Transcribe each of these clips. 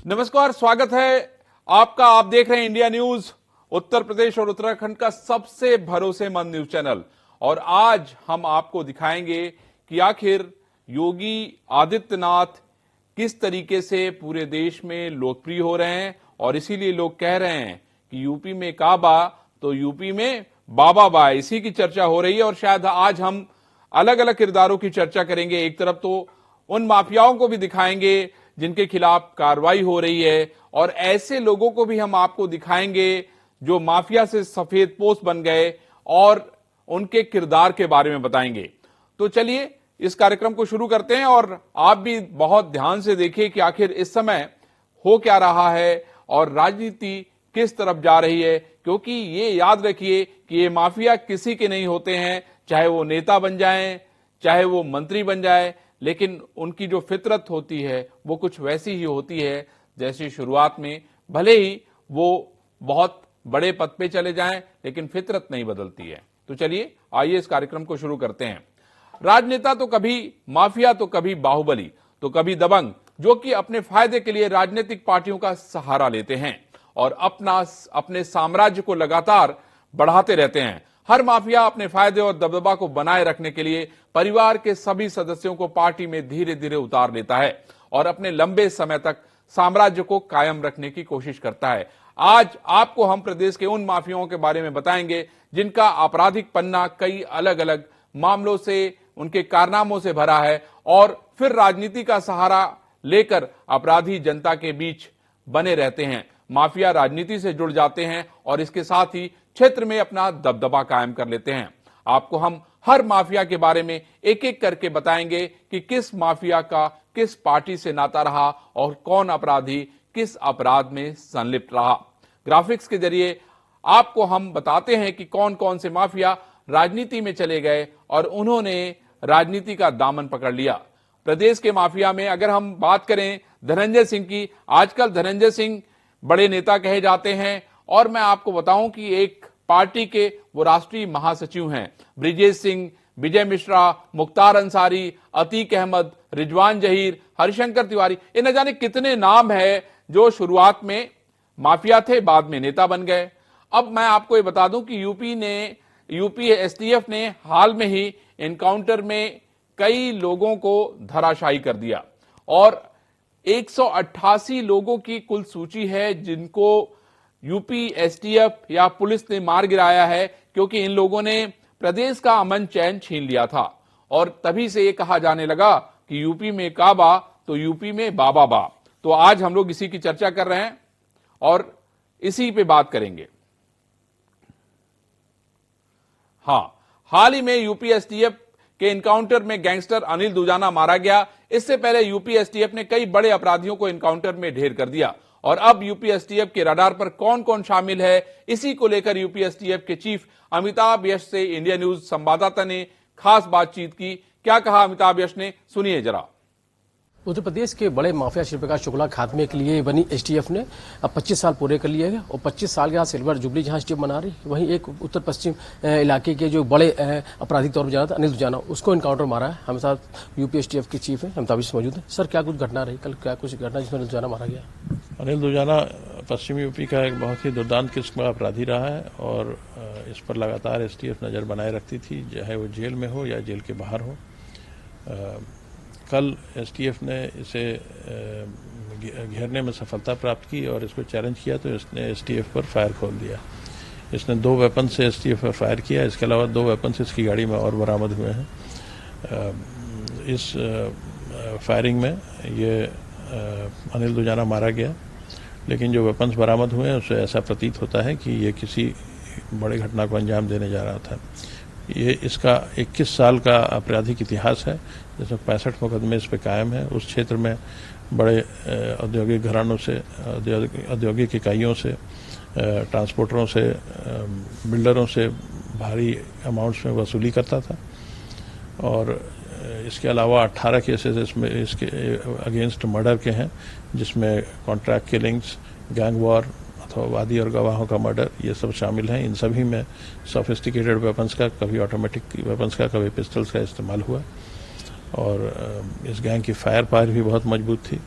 नमस्कार, स्वागत है आपका। आप देख रहे हैं इंडिया न्यूज, उत्तर प्रदेश और उत्तराखंड का सबसे भरोसेमंद न्यूज चैनल। और आज हम आपको दिखाएंगे कि आखिर योगी आदित्यनाथ किस तरीके से पूरे देश में लोकप्रिय हो रहे हैं। और इसीलिए लोग कह रहे हैं कि यूपी में काबा तो यूपी में बाबा बा, इसी की चर्चा हो रही है। और शायद आज हम अलग अलग किरदारों की चर्चा करेंगे। एक तरफ तो उन माफियाओं को भी दिखाएंगे जिनके खिलाफ कार्रवाई हो रही है, और ऐसे लोगों को भी हम आपको दिखाएंगे जो माफिया से सफेद पोस्ट बन गए, और उनके किरदार के बारे में बताएंगे। तो चलिए इस कार्यक्रम को शुरू करते हैं, और आप भी बहुत ध्यान से देखिए कि आखिर इस समय हो क्या रहा है और राजनीति किस तरफ जा रही है। क्योंकि ये याद रखिए कि ये माफिया किसी के नहीं होते हैं, चाहे वो नेता बन जाएं, चाहे वो मंत्री बन जाए, लेकिन उनकी जो फितरत होती है वो कुछ वैसी ही होती है जैसी शुरुआत में। भले ही वो बहुत बड़े पद पे चले जाएं, लेकिन फितरत नहीं बदलती है। तो चलिए आइए इस कार्यक्रम को शुरू करते हैं। राजनेता तो कभी माफिया, तो कभी बाहुबली, तो कभी दबंग, जो कि अपने फायदे के लिए राजनीतिक पार्टियों का सहारा लेते हैं और अपने साम्राज्य को लगातार बढ़ाते रहते हैं। हर माफिया अपने फायदे और दबदबा को बनाए रखने के लिए परिवार के सभी सदस्यों को पार्टी में धीरे धीरे उतार लेता है और अपने लंबे समय तक साम्राज्य को कायम रखने की कोशिश करता है। आज आपको हम प्रदेश के उन माफियाओं के बारे में बताएंगे जिनका आपराधिक पन्ना कई अलग अलग मामलों से, उनके कारनामों से भरा है, और फिर राजनीति का सहारा लेकर अपराधी जनता के बीच बने रहते हैं। माफिया राजनीति से जुड़ जाते हैं और इसके साथ ही क्षेत्र में अपना दबदबा कायम कर लेते हैं। आपको हम हर माफिया के बारे में एक एक करके बताएंगे कि किस माफिया का किस पार्टी से नाता रहा और कौन अपराधी किस अपराध में संलिप्त रहा। ग्राफिक्स के जरिए आपको हम बताते हैं कि कौन कौन से माफिया राजनीति में चले गए और उन्होंने राजनीति का दामन पकड़ लिया। प्रदेश के माफिया में अगर हम बात करें धनंजय सिंह की, आजकल धनंजय सिंह बड़े नेता कहे जाते हैं, और मैं आपको बताऊं कि एक पार्टी के वो राष्ट्रीय महासचिव हैं। ब्रिजेश सिंह, विजय मिश्रा, मुख्तार अंसारी, अतीक अहमद, रिजवान जहीर, हरिशंकर तिवारी, ये न जाने कितने नाम है जो शुरुआत में माफिया थे, बाद में नेता बन गए। अब मैं आपको ये बता दूं कि यूपी एसटीएफ ने हाल में ही एनकाउंटर में कई लोगों को धराशायी कर दिया, और 188 लोगों की कुल सूची है जिनको यूपी एसटीएफ या पुलिस ने मार गिराया है, क्योंकि इन लोगों ने प्रदेश का अमन चैन छीन लिया था। और तभी से ये कहा जाने लगा कि यूपी में काबा तो यूपी में बाबा बा। तो आज हम लोग इसी की चर्चा कर रहे हैं और इसी पे बात करेंगे। हां, हाल ही में यूपी एसटीएफ के एनकाउंटर में गैंगस्टर अनिल दुजाना मारा गया। इससे पहले यूपी एसटीएफ ने कई बड़े अपराधियों को एनकाउंटर में ढेर कर दिया, और अब यूपी एसटीएफ के रडार पर कौन कौन शामिल है, इसी को लेकर यूपी एसटीएफ के चीफ अमिताभ यश से इंडिया न्यूज संवाददाता ने खास बातचीत की। क्या कहा अमिताभ यश ने, सुनिए जरा। उत्तर प्रदेश के बड़े माफिया शिवप्रकाश शुक्ला खात्मे के लिए बनी एसटीएफ ने अब 25 साल पूरे कर लिए हैं, और 25 साल के बाद सिल्वर जुबली जहां एसटीएफ मना रही, वहीं एक उत्तर पश्चिम इलाके के जो बड़े आपराधिक तौर पर जाना था अनिल दुजाना, उसको इनकाउंटर मारा है। हमारे साथ यूपी एसटीएफ के चीफ है अमिताभ यश मौजूद है। सर, क्या कुछ घटना रही कल, क्या कुछ घटना जिसमें दुजाना मारा गया? अनिल दुजाना पश्चिमी यूपी का एक बहुत ही दुर्दांत किस्म का अपराधी रहा है, और इस पर लगातार एसटीएफ नज़र बनाए रखती थी, चाहे वो जेल में हो या जेल के बाहर हो। कल एसटीएफ ने इसे घेरने में सफलता प्राप्त की और इसको चैलेंज किया, तो इसने एसटीएफ पर फायर खोल दिया। इसने 2 वेपन से एसटीएफ पर फायर किया। इसके अलावा 2 वेपन से इसकी गाड़ी में और बरामद हुए हैं। इस फायरिंग में ये अनिल दुजाना मारा गया, लेकिन जो वेपन्स बरामद हुए हैं उससे ऐसा प्रतीत होता है कि ये किसी बड़ी घटना को अंजाम देने जा रहा था। ये इसका 21 साल का आपराधिक इतिहास है, जिसमें 65 मुकदमे इस पर कायम है। उस क्षेत्र में बड़े औद्योगिक घरानों से, औद्योगिक इकाइयों से, ट्रांसपोर्टरों से, बिल्डरों से भारी अमाउंट्स में वसूली करता था। और इसके अलावा 18 केसेस इसमें इसके अगेंस्ट मर्डर के हैं, जिसमें कॉन्ट्रैक्ट किलिंग्स, गैंग वॉर अथवा वादी और गवाहों का मर्डर, ये सब शामिल हैं। इन सभी में सोफिस्टिकेटेड वेपन्स का, कभी ऑटोमेटिक वेपन्स का, कभी पिस्टल्स का इस्तेमाल हुआ, और इस गैंग की फायर पावर भी बहुत मजबूत थी।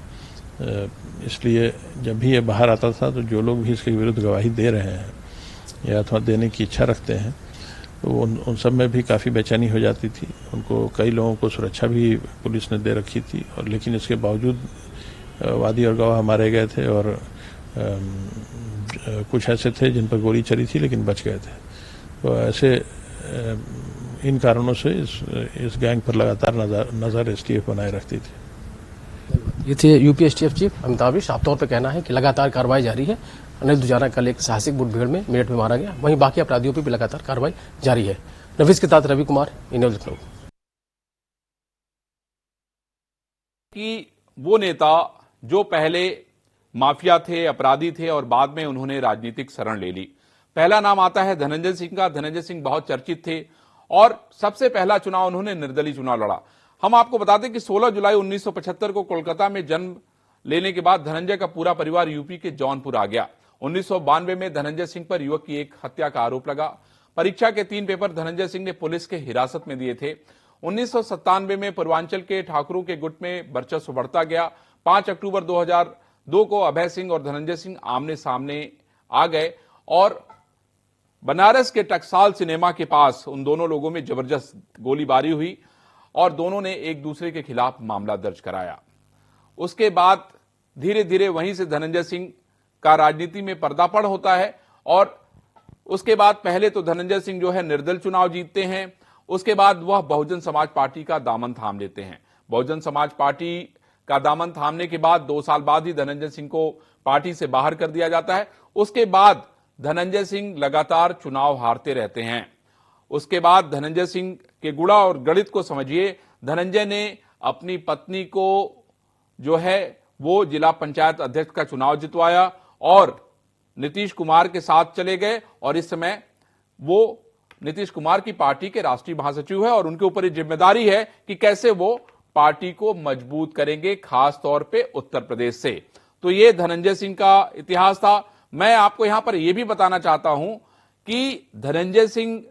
इसलिए जब भी ये बाहर आता था तो जो लोग भी इसके विरुद्ध गवाही दे रहे हैं या अथवा देने की इच्छा रखते हैं तो उन सब में भी काफ़ी बेचैनी हो जाती थी। उनको कई लोगों को सुरक्षा भी पुलिस ने दे रखी थी, और लेकिन इसके बावजूद वादी और गवाह मारे गए थे, और कुछ ऐसे थे जिन पर गोली चली थी लेकिन बच गए थे। तो ऐसे इन कारणों से इस गैंग पर लगातार नज़र एसटीएफ बनाए रखती थी। ये थे UP STF chief Amitabh ji. साफ तौर पर कहना है कि लगातार कार्रवाई जारी है। अनिल दुजाना कल एक साहसिक मुठभेड़ में मेरठ में मारा गया, वहीं बाकी अपराधियों पर भी लगातार कार्रवाई जारी है। नफीस के साथ रवि कुमार, इंडिया लखनऊ। कि वो नेता जो पहले माफिया थे, अपराधी थे और बाद में उन्होंने राजनीतिक शरण ले ली। पहला नाम आता है धनंजय सिंह का। धनंजय सिंह बहुत चर्चित थे और सबसे पहला चुनाव उन्होंने निर्दलीय चुनाव लड़ा। हम आपको बता दें कि 16 जुलाई 1975 को कोलकाता में जन्म लेने के बाद धनंजय का पूरा परिवार यूपी के जौनपुर आ गया। 1992 में धनंजय सिंह पर युवक की एक हत्या का आरोप लगा। परीक्षा के 3 पेपर धनंजय सिंह ने पुलिस के हिरासत में दिए थे। 1997 में पूर्वांचल के ठाकुरों के गुट में वर्चस्व बढ़ता गया। 5 अक्टूबर 2002 को अभय सिंह और धनंजय सिंह आमने सामने आ गए और बनारस के टकसाल सिनेमा के पास उन दोनों लोगों में जबरदस्त गोलीबारी हुई और दोनों ने एक दूसरे के खिलाफ मामला दर्ज कराया। उसके बाद धीरे धीरे वहीं से धनंजय सिंह का राजनीति में पर्दापण होता है और उसके बाद पहले तो धनंजय सिंह जो है निर्दल चुनाव जीतते हैं। उसके बाद वह बहुजन समाज पार्टी का दामन थाम लेते हैं। बहुजन समाज पार्टी का दामन थामने के बाद 2 साल बाद ही धनंजय सिंह को पार्टी से बाहर कर दिया जाता है। उसके बाद धनंजय सिंह लगातार चुनाव हारते रहते हैं। उसके बाद धनंजय सिंह के गुणा और गणित को समझिए। धनंजय ने अपनी पत्नी को जो है वो जिला पंचायत अध्यक्ष का चुनाव जितवाया और नीतीश कुमार के साथ चले गए और इस समय वो नीतीश कुमार की पार्टी के राष्ट्रीय महासचिव है और उनके ऊपर ये जिम्मेदारी है कि कैसे वो पार्टी को मजबूत करेंगे, खास तौर पे उत्तर प्रदेश से। तो ये धनंजय सिंह का इतिहास था। मैं आपको यहां पर यह भी बताना चाहता हूं कि धनंजय सिंह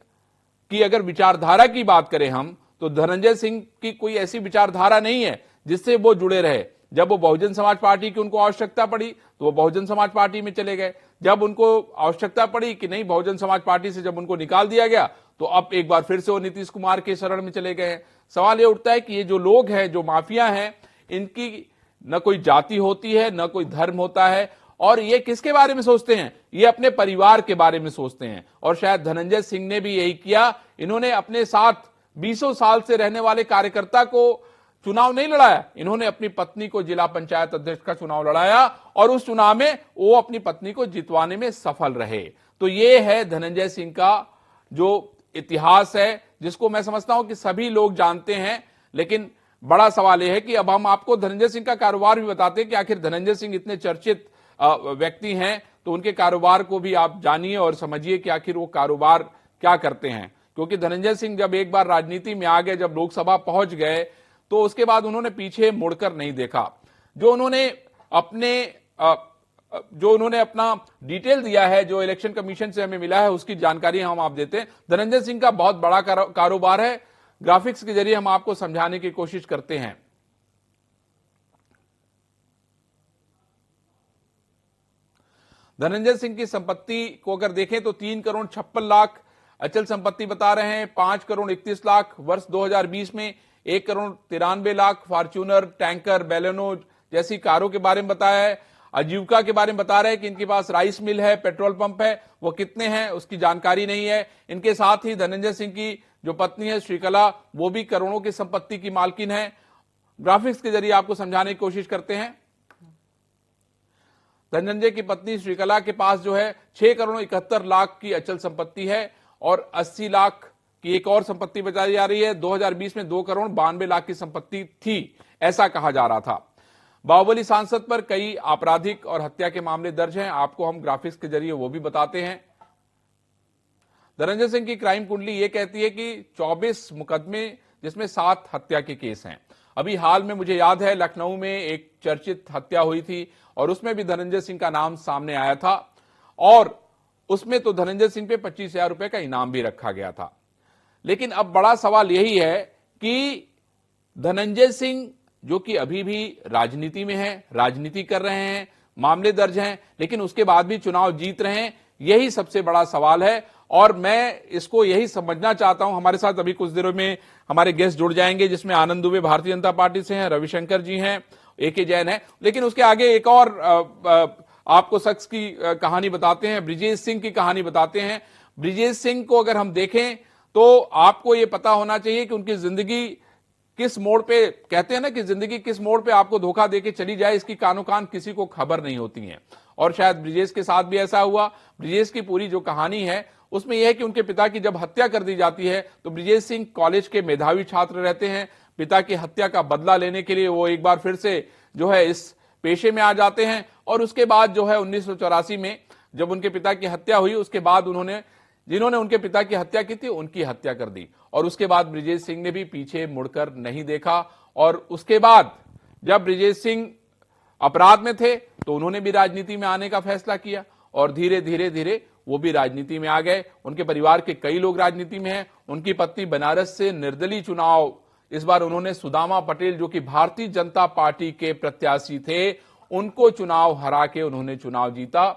की अगर विचारधारा की बात करें हम, तो धनंजय सिंह की कोई ऐसी विचारधारा नहीं है जिससे वो जुड़े रहे। जब वो बहुजन समाज पार्टी की उनको आवश्यकता पड़ी तो वो बहुजन समाज पार्टी में चले गए। जब उनको आवश्यकता पड़ी कि नहीं बहुजन समाज पार्टी से जब उनको निकाल दिया गया तो अब एक बार फिर से वो नीतीश कुमार के शरण में चले गए हैं। सवाल ये उठता है कि ये जो लोग हैं, जो माफिया हैं, इनकी न कोई जाति होती है न कोई धर्म होता है और ये किसके बारे में सोचते हैं? ये अपने परिवार के बारे में सोचते हैं और शायद धनंजय सिंह ने भी यही किया। इन्होंने अपने साथ 20 साल से रहने वाले कार्यकर्ता को चुनाव नहीं लड़ाया, इन्होंने अपनी पत्नी को जिला पंचायत अध्यक्ष का चुनाव लड़ाया और उस चुनाव में वो अपनी पत्नी को जितवाने में सफल रहे। तो ये है धनंजय सिंह का जो इतिहास है, जिसको मैं समझता हूं कि सभी लोग जानते हैं। लेकिन बड़ा सवाल यह है कि अब हम आपको धनंजय सिंह का कारोबार भी बताते हैं कि आखिर धनंजय सिंह इतने चर्चित व्यक्ति हैं तो उनके कारोबार को भी आप जानिए और समझिए कि आखिर वो कारोबार क्या करते हैं। क्योंकि धनंजय सिंह जब एक बार राजनीति में आ गए, जब लोकसभा पहुंच गए, तो उसके बाद उन्होंने पीछे मुड़कर नहीं देखा। जो उन्होंने अपना डिटेल दिया है, जो इलेक्शन कमीशन से हमें मिला है, उसकी जानकारी हम आप देते हैं। धनंजय सिंह का बहुत बड़ा कारोबार है। ग्राफिक्स के जरिए हम आपको समझाने की कोशिश करते हैं। धनंजय सिंह की संपत्ति को अगर देखें तो 3 करोड़ 56 लाख अचल संपत्ति बता रहे हैं। 5 करोड़ 31 लाख वर्ष 2020 में, 1 करोड़ 93 लाख फॉर्च्यूनर, टैंकर, बेलेनो जैसी कारों के बारे में बताया है। आजीविका के बारे में बता रहे हैं कि इनके पास राइस मिल है, पेट्रोल पंप है, वो कितने हैं उसकी जानकारी नहीं है। इनके साथ ही धनंजय सिंह की जो पत्नी है श्रीकला, वो भी करोड़ों की संपत्ति की मालकिन है। ग्राफिक्स के जरिए आपको समझाने की कोशिश करते हैं। धनंजय की पत्नी श्रीकला के पास जो है 6 करोड़ 71 लाख की अचल संपत्ति है और 80 लाख की एक और संपत्ति बताई जा रही है। 2020 में 2 करोड़ 92 लाख की संपत्ति थी, ऐसा कहा जा रहा था। बाहुबली सांसद पर कई आपराधिक और हत्या के मामले दर्ज हैं, आपको हम ग्राफिक्स के जरिए वो भी बताते हैं। धनंजय सिंह की क्राइम कुंडली ये कहती है कि 24 मुकदमे, जिसमें 7 हत्या के केस हैं। अभी हाल में मुझे याद है लखनऊ में एक चर्चित हत्या हुई थी और उसमें भी धनंजय सिंह का नाम सामने आया था और उसमें तो धनंजय सिंह पे 25,000 रुपए का इनाम भी रखा गया था। लेकिन अब बड़ा सवाल यही है कि धनंजय सिंह जो कि अभी भी राजनीति में है, राजनीति कर रहे हैं, मामले दर्ज हैं, लेकिन उसके बाद भी चुनाव जीत रहे हैं। यही सबसे बड़ा सवाल है और मैं इसको यही समझना चाहता हूं। हमारे साथ अभी कुछ देरों में हमारे गेस्ट जुड़ जाएंगे, जिसमें आनंद दुबे भारतीय जनता पार्टी से हैं, रविशंकर जी हैं, एके जैन है। लेकिन उसके आगे एक और आपको शख्स की कहानी बताते हैं, ब्रिजेश सिंह की कहानी बताते हैं। ब्रिजेश सिंह को अगर हम देखें तो आपको यह पता होना चाहिए कि उनकी जिंदगी किस मोड़ पे, कहते हैं ना कि जिंदगी किस मोड़ पे आपको धोखा देके चली जाए, इसकी कानो कान किसी को खबर नहीं होती है। और शायद ब्रिजेश के साथ भी ऐसा हुआ। ब्रिजेश की पूरी जो कहानी है उसमें यह है कि उनके पिता की जब हत्या कर दी जाती है तो ब्रिजेश सिंह कॉलेज के मेधावी छात्र रहते हैं। पिता की हत्या का बदला लेने के लिए वो एक बार फिर से जो है इस पेशे में आ जाते हैं और उसके बाद जो है 1984 में जब उनके पिता की हत्या हुई, उसके बाद उन्होंने, जिन्होंने उनके पिता की हत्या की थी, उनकी हत्या कर दी। और उसके बाद ब्रिजेश सिंह ने भी पीछे मुड़कर नहीं देखा। और उसके बाद जब ब्रिजेश सिंह अपराध में थे तो उन्होंने भी राजनीति में आने का फैसला किया और धीरे धीरे धीरे वो भी राजनीति में आ गए। उनके परिवार के कई लोग राजनीति में हैं। उनकी पत्नी बनारस से निर्दलीय चुनाव, इस बार उन्होंने सुदामा पटेल जो कि भारतीय जनता पार्टी के प्रत्याशी थे, उनको चुनाव हरा के उन्होंने चुनाव जीता।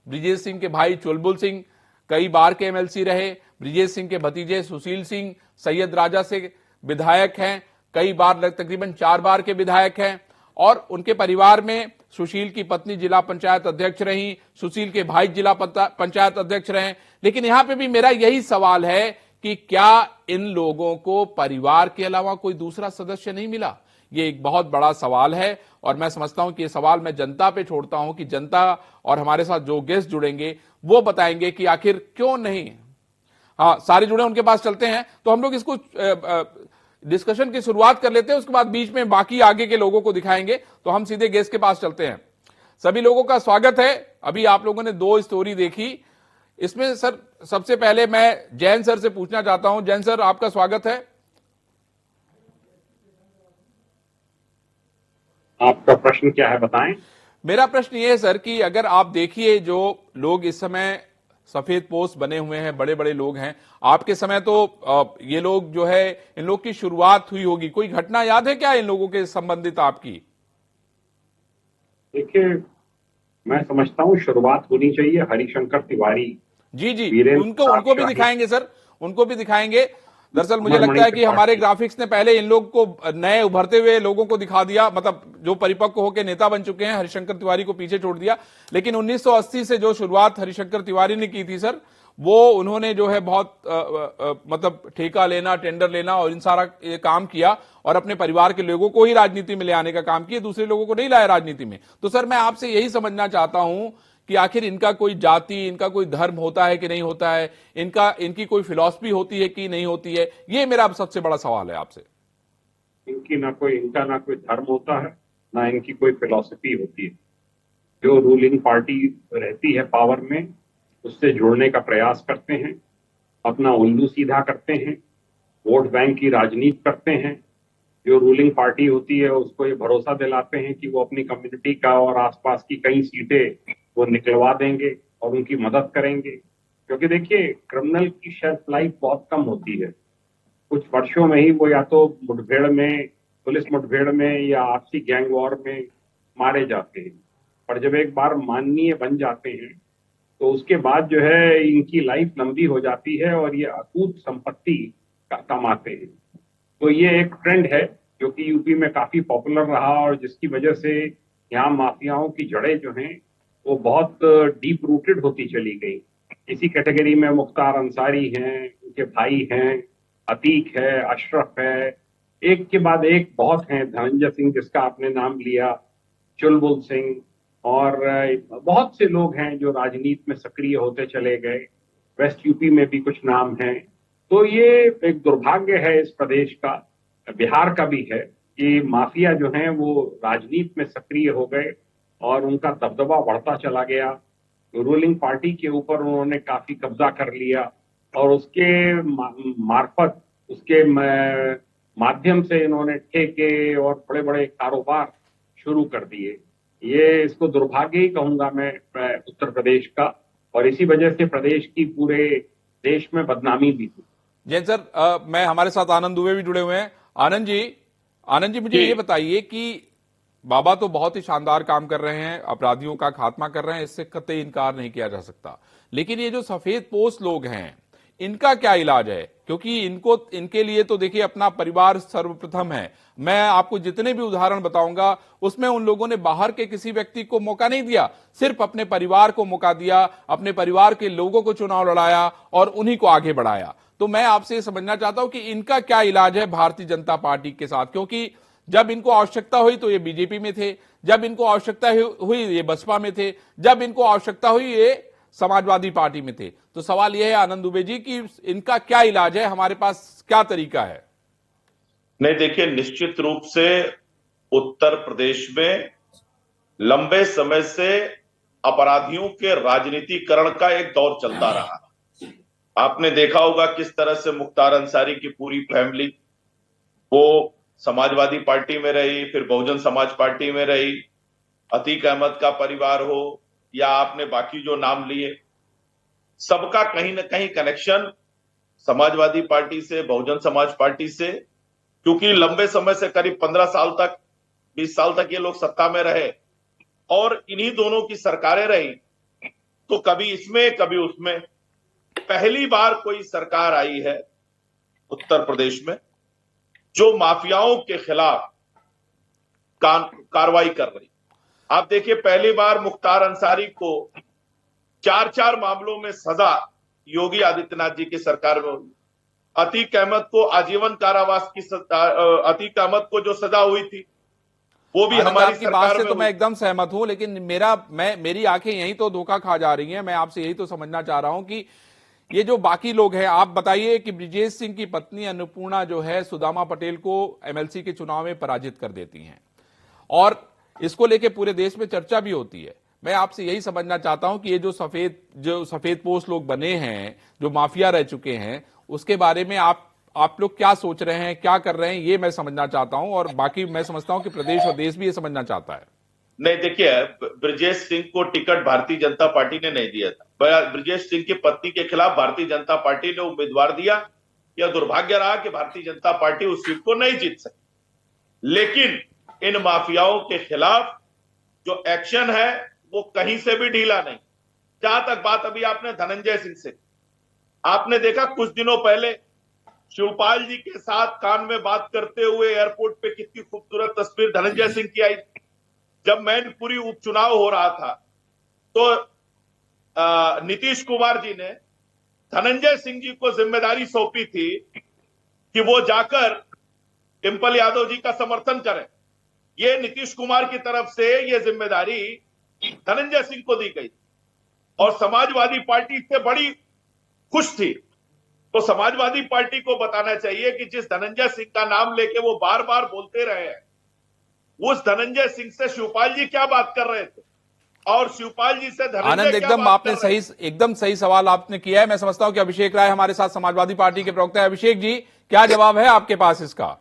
ब्रिजेश सिंह के भाई चुलबुल सिंह कई बार के एमएलसी रहे। ब्रिजेश सिंह के भतीजे सुशील सिंह सैयद राजा से विधायक हैं, कई बार, तकरीबन 4 बार के विधायक हैं। और उनके परिवार में सुशील की पत्नी जिला पंचायत अध्यक्ष रही, सुशील के भाई जिला पंचायत अध्यक्ष रहे। लेकिन यहां पे भी मेरा यही सवाल है कि क्या इन लोगों को परिवार के अलावा कोई दूसरा सदस्य नहीं मिला? ये एक बहुत बड़ा सवाल है और मैं समझता हूं कि ये सवाल मैं जनता पे छोड़ता हूं कि जनता और हमारे साथ जो गेस्ट जुड़ेंगे वो बताएंगे कि आखिर क्यों नहीं। हाँ, सारे जुड़े, उनके पास चलते हैं। तो हम लोग इसको डिस्कशन की शुरुआत कर लेते हैं, उसके बाद बीच में बाकी आगे के लोगों को दिखाएंगे। तो हम सीधे गेस्ट के पास चलते हैं। सभी लोगों का स्वागत है। अभी आप लोगों ने 2 स्टोरी देखी, इसमें सर सबसे पहले मैं जैन सर से पूछना चाहता हूं। जैन सर, आपका स्वागत है। आपका प्रश्न क्या है, बताएं। मेरा प्रश्न ये है सर कि अगर आप देखिए जो लोग इस समय सफेद पोस्ट बने हुए हैं, बड़े बड़े लोग हैं, आपके समय तो ये लोग जो है, इन लोग की शुरुआत हुई होगी, कोई घटना याद है क्या इन लोगों के संबंधित आपकी? देखिए, मैं समझता हूं शुरुआत होनी चाहिए हरिशंकर तिवारी। जी, उनको भी दिखाएंगे सर, उनको भी दिखाएंगे। दरअसल मुझे लगता है कि हमारे ग्राफिक्स ने पहले इन लोग को, नए उभरते हुए लोगों को दिखा दिया, मतलब जो परिपक्व होकर नेता बन चुके हैं, हरिशंकर तिवारी को पीछे छोड़ दिया। लेकिन 1980 से जो शुरुआत हरिशंकर तिवारी ने की थी सर, वो उन्होंने जो है बहुत मतलब ठेका लेना, टेंडर लेना और इन सारा ये काम किया और अपने परिवार के लोगों को ही राजनीति में ले आने का काम किया, दूसरे लोगों को नहीं लाया राजनीति में। तो सर मैं आपसे यही समझना चाहता हूं कि आखिर इनका कोई जाति, इनका कोई धर्म होता है कि नहीं होता है, इनकी कोई फिलॉसफी होती है कि नहीं होती है, ये मेरा सबसे बड़ा सवाल है आपसे। इनका ना कोई धर्म होता है, ना इनकी कोई फिलॉसफी होती है। जो रूलिंग पार्टी रहती है पावर में, उससे जुड़ने का प्रयास करते हैं, अपना उल्लू सीधा करते हैं, वोट बैंक की राजनीति करते हैं। जो रूलिंग पार्टी होती है उसको ये भरोसा दिलाते हैं कि वो अपनी कम्युनिटी का और आसपास की कई सीटें वो निकलवा देंगे और उनकी मदद करेंगे। क्योंकि देखिए, क्रिमिनल की शेल्फ लाइफ बहुत कम होती है। कुछ वर्षों में ही वो या तो मुठभेड़ में, पुलिस मुठभेड़ में या आपसी गैंग वॉर में मारे जाते हैं। पर जब एक बार माननीय बन जाते हैं तो उसके बाद जो है इनकी लाइफ लंबी हो जाती है और ये अकूत संपत्ति कमाते हैं। तो ये एक ट्रेंड है जो कि यूपी में काफी पॉपुलर रहा और जिसकी वजह से यहाँ माफियाओं की जड़ें जो हैं वो बहुत डीप रूटेड होती चली गई। इसी कैटेगरी में मुख्तार अंसारी हैं, उनके भाई हैं, अतीक है, अशरफ है, एक के बाद एक बहुत हैं, धनंजय सिंह जिसका आपने नाम लिया, चुलबुल सिंह, और बहुत से लोग हैं जो राजनीति में सक्रिय होते चले गए। वेस्ट यूपी में भी कुछ नाम हैं। तो ये एक दुर्भाग्य है इस प्रदेश का, बिहार का भी है, कि माफिया जो हैं वो राजनीति में सक्रिय हो गए और उनका दबदबा बढ़ता चला गया। रूलिंग पार्टी के ऊपर उन्होंने काफी कब्जा कर लिया और उसके मार्फत, उसके माध्यम से इन्होंने ठेके और बड़े बड़े कारोबार शुरू कर दिए। ये इसको दुर्भाग्य ही कहूंगा मैं उत्तर प्रदेश का, और इसी वजह से प्रदेश की पूरे देश में बदनामी भी हुई। जैन सर, मैं, हमारे साथ आनंद दुबे भी जुड़े हुए हैं। आनंद जी, आनंद जी, मुझे जी। ये बताइए कि बाबा तो बहुत ही शानदार काम कर रहे हैं, अपराधियों का खात्मा कर रहे हैं, इससे कतई इनकार नहीं किया जा सकता। लेकिन ये जो सफेद पोस्ट लोग हैं, इनका क्या इलाज है? क्योंकि इनके लिए तो देखिए अपना परिवार सर्वप्रथम है। मैं आपको जितने भी उदाहरण बताऊंगा उसमें उन लोगों ने बाहर के किसी व्यक्ति को मौका नहीं दिया, सिर्फ अपने परिवार को मौका दिया, अपने परिवार के लोगों को चुनाव लड़ाया और उन्हीं को आगे बढ़ाया। तो मैं आपसे समझना चाहता हूं कि इनका क्या इलाज है भारतीय जनता पार्टी के साथ, क्योंकि जब इनको आवश्यकता हुई तो ये बीजेपी में थे, जब इनको आवश्यकता हुई ये बसपा में थे, जब इनको आवश्यकता हुई ये समाजवादी पार्टी में थे। तो सवाल यह है आनंद दुबे जी कि इनका क्या इलाज है, हमारे पास क्या तरीका है? नहीं, देखिए, निश्चित रूप से उत्तर प्रदेश में लंबे समय से अपराधियों के राजनीतिकरण का एक दौर चलता रहा। आपने देखा होगा किस तरह से मुख्तार अंसारी की पूरी फैमिली वो समाजवादी पार्टी में रही, फिर बहुजन समाज पार्टी में रही, अतीक अहमद का परिवार हो या आपने बाकी जो नाम लिए, सबका कहीं ना कहीं कनेक्शन समाजवादी पार्टी से, बहुजन समाज पार्टी से, क्योंकि लंबे समय से करीब 15 साल तक, 20 साल तक ये लोग सत्ता में रहे और इन्हीं दोनों की सरकारें रही। तो कभी इसमें कभी उसमें पहली बार कोई सरकार आई है उत्तर प्रदेश में जो माफियाओं के खिलाफ कार्रवाई कर रही। आप देखिए, पहली बार मुख्तार अंसारी को 4 मामलों में सजा योगी आदित्यनाथ जी की सरकार में हुई। अतीक अहमद को आजीवन कारावास की अतीक अहमद को जो सजा हुई थी वो भी हमारी आपकी बात सरकार से में तो मैं एकदम सहमत हूं, लेकिन मेरी आंखें यही तो धोखा खा जा रही हैं। मैं आपसे यही तो समझना चाह रहा हूं कि ये जो बाकी लोग हैं, आप बताइए कि ब्रिजेश सिंह की पत्नी अन्नपूर्णा जो है सुदामा पटेल को एमएलसी के चुनाव में पराजित कर देती हैं और इसको लेके पूरे देश में चर्चा भी होती है। मैं आपसे यही समझना चाहता हूं कि ये जो सफेद पोस्ट लोग बने हैं, जो माफिया रह चुके हैं, उसके बारे में आप लोग क्या सोच रहे हैं, क्या कर रहे हैं, ये मैं समझना चाहता हूं और बाकी मैं समझता हूं कि प्रदेश और देश भी ये समझना चाहता है। नहीं, देखिए, ब्रजेश सिंह को टिकट भारतीय जनता पार्टी ने नहीं दिया था। ब्रजेश सिंह की पत्नी के खिलाफ भारतीय जनता पार्टी ने उम्मीदवार दिया। यह दुर्भाग्य रहा कि भारतीय जनता पार्टी उस सीट को नहीं जीत सकी। लेकिन इन माफियाओं के खिलाफ जो एक्शन है वो कहीं से भी ढीला नहीं। जहां तक बात अभी आपने धनंजय सिंह से, आपने देखा कुछ दिनों पहले शिवपाल जी के साथ कान में बात करते हुए एयरपोर्ट पे कितनी खूबसूरत तस्वीर धनंजय सिंह की आई। जब मैनपुरी उपचुनाव हो रहा था तो नीतीश कुमार जी ने धनंजय सिंह जी को जिम्मेदारी सौंपी थी कि वो जाकर डिंपल यादव जी का समर्थन करें। ये नीतीश कुमार की तरफ से ये जिम्मेदारी धनंजय सिंह को दी गई और समाजवादी पार्टी इससे बड़ी खुश थी। तो समाजवादी पार्टी को बताना चाहिए कि जिस धनंजय सिंह का नाम लेके वो बार बार बोलते रहे हैं, उस धनंजय सिंह से शिवपाल जी क्या बात कर रहे थे और शिवपाल जी से धनंजय आनंद, एकदम सही सवाल आपने किया है। मैं समझता हूं कि अभिषेक राय हमारे साथ समाजवादी पार्टी के प्रवक्ता है। अभिषेक जी, क्या जवाब है आपके पास इसका?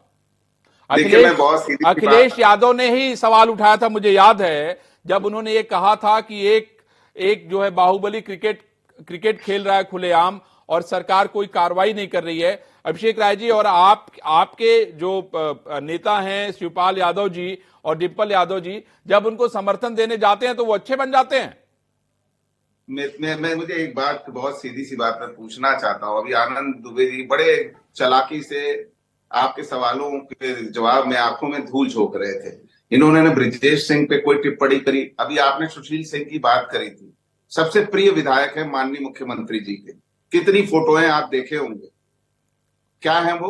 अखिलेश यादव ने ही सवाल उठाया था, मुझे याद है, जब उन्होंने ये कहा था कि एक जो है बाहुबली क्रिकेट खेल रहा है खुलेआम और सरकार कोई कार्रवाई नहीं कर रही है। अभिषेक राय जी, और आपके जो नेता हैं शिवपाल यादव जी और डिंपल यादव जी, जब उनको समर्थन देने जाते हैं तो वो अच्छे बन जाते हैं। मैं मुझे एक बात, बहुत सीधी सी बात मैं पूछना चाहता हूं। अभी आनंद दुबे जी बड़े चालाकी से आपके सवालों के जवाब में आंखों में धूल झोंक रहे थे। इन्होंने ब्रिजेश सिंह पे कोई टिप्पणी करी। अभी आपने सुशील सिंह की बात करी थी, सबसे प्रिय विधायक है माननीय मुख्यमंत्री जी के। कितनी फोटोएं आप देखे होंगे, क्या है वो?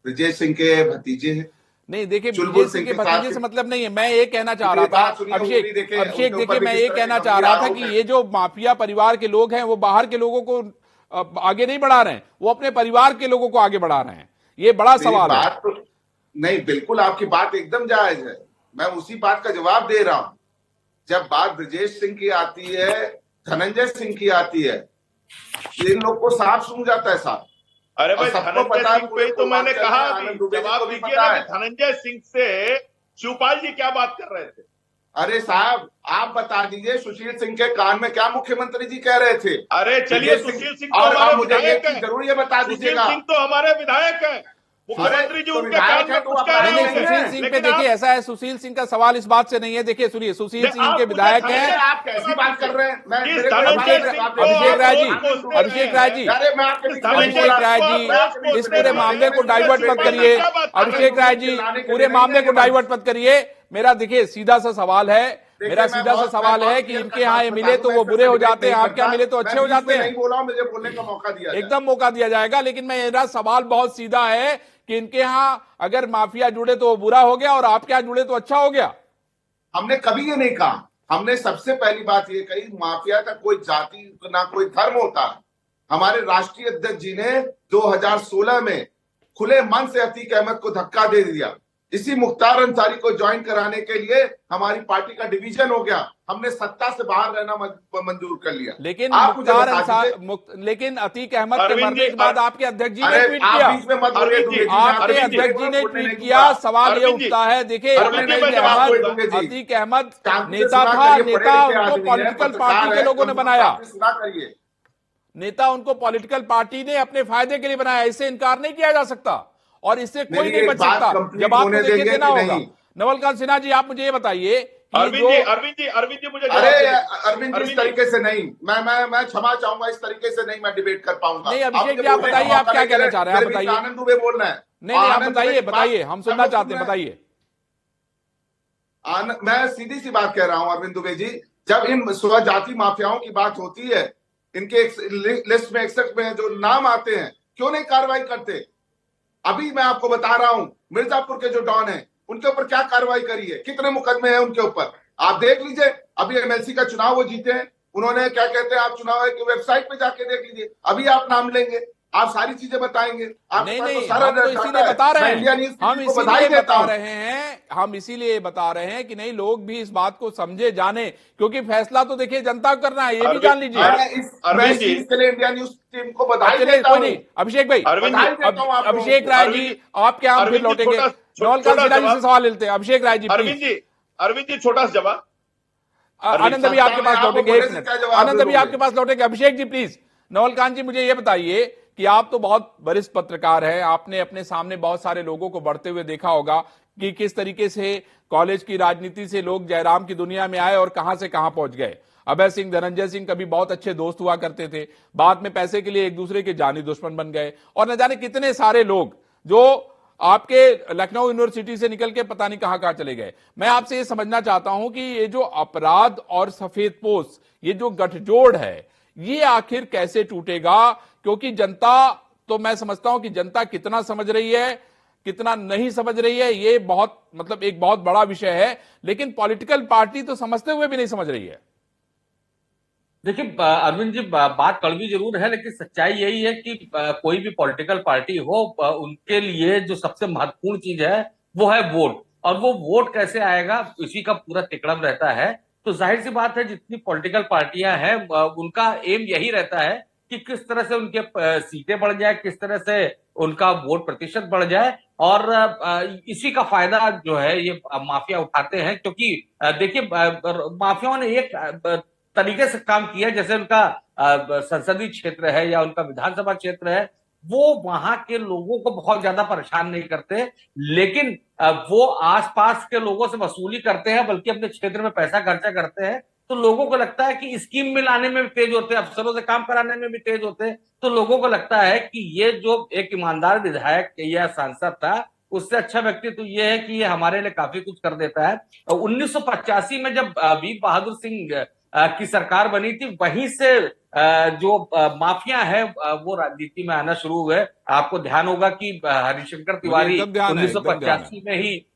ब्रिजेश सिंह के भतीजे हैं। नहीं, देखिए, ब्रिजेश सिंह के भतीजे से मतलब नहीं है। मैं ये कहना चाह रहा था अभिषेक देखिए, मैं ये कहना चाह रहा था कि ये जो माफिया परिवार के लोग हैं वो बाहर के लोगों को आगे नहीं बढ़ा रहे हैं, वो अपने परिवार के लोगों को आगे बढ़ा रहे हैं। ये बड़ा सवाल है। तो नहीं, बिल्कुल आपकी बात एकदम जायज है, मैं उसी बात का जवाब दे रहा हूं। जब बात ब्रिजेश सिंह की आती है, धनंजय सिंह की आती है, इन लोग को साफ सूझ जाता है साहब। अरे भाई, धनंजय सिंह पे तो मैंने कहा, जवाब दीजिए ना, धनंजय सिंह से शिवपाल जी क्या बात कर रहे थे? अरे साहब, आप बता दीजिए सुशील सिंह के कान में क्या मुख्यमंत्री जी कह रहे थे? अरे चलिए, सुशील सिंह तो हमारे विधायक हैं। जरूर ये बता दीजिएगा। सुशील सिंह तो हमारे विधायक हैं। मुख्यमंत्री जी तो उनके विधायक कान है में तो कुछ आप कह रहे नहीं नहीं, नहीं होंगे, सुशील सिंह पे लेकिन देखिए आप ऐसा है, सुशील सिंह का सवाल इस बात से नहीं है। देखिए सुनिए, सुशील सिंह आप के मुझे विधायक धनंजय हैं। आप कैसी बात कर रहे हैं? मैं जिस मेरे को धनंजय जवाब सिंह दे- को अभिषेक आप राय जी, रोज कोसते अभिषेक रहे राय हैं, जी, अरे मैं आपके बीच में नहीं धनंजय बोला। अभिषेक राय सिंह को जी, आप रोज मैं इस कोसते पूरे रहे मामले हैं, को डाइवर्ट इसमें मत छिपाने करिए। की क्या बात है? अभिषेक राय जी, चिल्लाने के पूरे लिए नहीं मामले है को ये मंच। डाइवर्ट मत करिए। मेरा देखिए सीधा सा सवाल है, देखिए, मेरा सीधा सा सवाल है कि इनके यहाँ ये मिले तो वो बुरे हो जाते हैं, आपके यहाँ मिले तो अच्छे हो जाते हैं। नहीं बोला, मुझे बोलने का मौका दिया जाए। एकदम मौका दिया जाएगा, लेकिन मेरा सवाल बहुत सीधा है कि इनके यहाँ अगर माफिया जुड़े तो वो बुरा हो गया और आपके यहाँ जुड़े तो अच्छा हो गया। हमने कभी ये नहीं कहा। हमने सबसे पहली बात ये कही, माफिया का कोई जाति ना कोई धर्म होता है। हमारे राष्ट्रीय अध्यक्ष जी ने 2016 में खुले मन से अतीक अहमद को धक्का दे दिया। इसी मुख्तार अंसारी को ज्वाइन कराने के लिए हमारी पार्टी का डिवीजन हो गया। हमने सत्ता से बाहर रहना मंजूर कर लिया। लेकिन आप मुझे मुख्तार बता अंसार दीजिए। लेकिन अतीक अहमद के अरविंद मरने जी, के बाद आपके अध्यक्ष जी ने अरे ट्वीट आप किया। बीच में मत बोलिए अरविंद दुबे जी, जी, मैं आपके आपके अध्यक्ष बीच जी में ने बोलने ट्वीट नहीं किया। दूंगा। सवाल ये अरविंद जी, उठता है, देखिए अरविंद जी, मैं अतीक जवाब अहमद, दूंगा। अतीक अहमद शांति से नेता सुना था, करिए, नेता पढ़े लिखे उनको आदमी है, पॉलिटिकल पत्रकार पार्टी के है, लोगों ने तो बनाया। शांति से सुना करिए। नेता उनको पॉलिटिकल पार्टी ने अपने फायदे के लिए बनाया, इससे इनकार नहीं किया जा सकता और इससे कोई मेरी नहीं एक बच बात सकता। कंप्लीट जब आपको होने देखिए देंगे देना कि होगा। नहीं? नवलकांत सिन्हा जी, आप मुझे ये बताइए कि अरविंद जो जी, अरविंद जी मुझे जवाब अरे दीजिए। अरविंद जी, इस तरीके से नहीं, मैं क्षमा चाहूंगा, इस तरीके से नहीं मैं डिबेट कर पाऊंगा। नहीं, अभिषेक मुझे जी, आप बोलने का बताइए, आप मौका क्या नहीं दे कहना रहे। चाह रहे हैं? आप मेरे बीच में बताइए। आनंद दुबे बोल रहे हैं। नहीं नहीं, आप आनंद बताइए, दुबे की बताइए, बात- हम सुनना सब लोग चाहते हैं, सुन रहे हैं। बताइए। मैं सीधी सी बात कह रहा हूं अरविंद दुबे जी, जब इन स्वजाति माफियाओं की बात होती है, इनके लिस्ट में 61 में जो नाम आते हैं, क्यों नहीं कार्रवाई करते? अभी मैं आपको बता रहा हूं, मिर्जापुर के जो डॉन हैं उनके ऊपर क्या कार्रवाई करी है, कितने मुकदमे हैं उनके ऊपर, आप देख लीजिए। अभी एमएलसी का चुनाव वो जीते हैं, उन्होंने क्या कहते हैं, आप चुनाव की वेबसाइट पे जाके देख लीजिए। अभी आप नाम लेंगे, आप सारी चीजें बताएंगे। आपके नहीं पास तो नहीं, सारा हम तो डाटा इसीलिए है। बता रहे मैं इंडिया हैं, न्यूज हम को बधाई इसीलिए देता बता हूं। रहे हैं, हम इसीलिए बता रहे हैं कि नहीं, लोग भी इस बात को समझे, जाने, क्योंकि फैसला तो देखिए जनता को करना है, ये भी जान लीजिए। मैं अरविंद इस जी, चीज के लिए इंडिया न्यूज टीम को बधाई चलिए, देता कोई हूं। नहीं, अभिषेक भाई, अरविंद जी, बधाई देता हूं आप लोगों अभिषेक को। राय जी, आपके यहाँ फिर अरविंद जी, लौटेंगे। नवलकांत छोटा सिन्हा जी से जवाब। सवाल लेते हैं। अभिषेक राय जी अरविंद प्लीज। जी, अरविंद जी, छोटा सा जवाब। आनंद अभी आपके पास आपको लौटेंगे, बोले एक से मिनट, क्या जवाब आनंद दे अभी दोगे? आपके पास लौटेंगे। अभिषेक जी प्लीज। नवलकांत जी, मुझे ये बताइए कि आप तो बहुत वरिष्ठ पत्रकार हैं, आपने अपने सामने बहुत सारे लोगों को बढ़ते हुए देखा होगा कि किस तरीके से कॉलेज की राजनीति से लोग जयराम की दुनिया में आए और कहां से कहां पहुंच गए। अभय सिंह, धनंजय सिंह कभी बहुत अच्छे दोस्त हुआ करते थे, बाद में पैसे के लिए एक दूसरे के जानी दुश्मन बन गए, और न जाने कितने सारे लोग जो आपके लखनऊ यूनिवर्सिटी से निकल के पता नहीं कहां कहां चले गए। मैं आपसे ये समझना चाहता हूं कि ये जो अपराध और सफेदपोश, ये जो गठजोड़ है, ये आखिर कैसे टूटेगा? क्योंकि जनता, तो मैं समझता हूं कि जनता कितना समझ रही है, कितना नहीं समझ रही है, ये बहुत मतलब एक बहुत बड़ा विषय है, लेकिन पॉलिटिकल पार्टी तो समझते हुए भी नहीं समझ रही है। देखिए अरविंद जी, बात कड़वी जरूर है, लेकिन सच्चाई यही है कि कोई भी पॉलिटिकल पार्टी हो, उनके लिए जो सबसे महत्वपूर्ण चीज है वो है वोट। और वो वोट कैसे आएगा, इसी का पूरा तिकड़म रहता है। तो जाहिर सी बात है, जितनी पॉलिटिकल पार्टियां हैं उनका एम यही रहता है कि किस तरह से उनके सीटें बढ़ जाए, किस तरह से उनका वोट प्रतिशत बढ़ जाए। और इसी का फायदा जो है ये माफिया उठाते हैं। क्योंकि देखिए, माफियाओं ने एक तरीके से काम किया, जैसे उनका संसदीय क्षेत्र है या उनका विधानसभा क्षेत्र है, वो वहां के लोगों को बहुत ज्यादा परेशान नहीं करते, लेकिन वो आसपास के लोगों से वसूली करते हैं, बल्कि अपने क्षेत्र में पैसा खर्चा करते हैं। तो लोगों को लगता है कि स्कीम में लाने में भी तेज होते हैं, अफसरों से काम कराने में भी तेज होते हैं। तो लोगों को लगता है कि ये जो एक ईमानदार विधायक या सांसद था, उससे अच्छा व्यक्ति तो ये है कि ये हमारे लिए काफी कुछ कर देता है। 1985 में जब वीर बहादुर सिंह की सरकार बनी थी, वहीं से जो माफिया है वो राजनीति में आना शुरू हुए। आपको ध्यान होगा कि हरिशंकर तिवारी एकदम ध्यान है, एकदम ध्यान है। 1985 में ही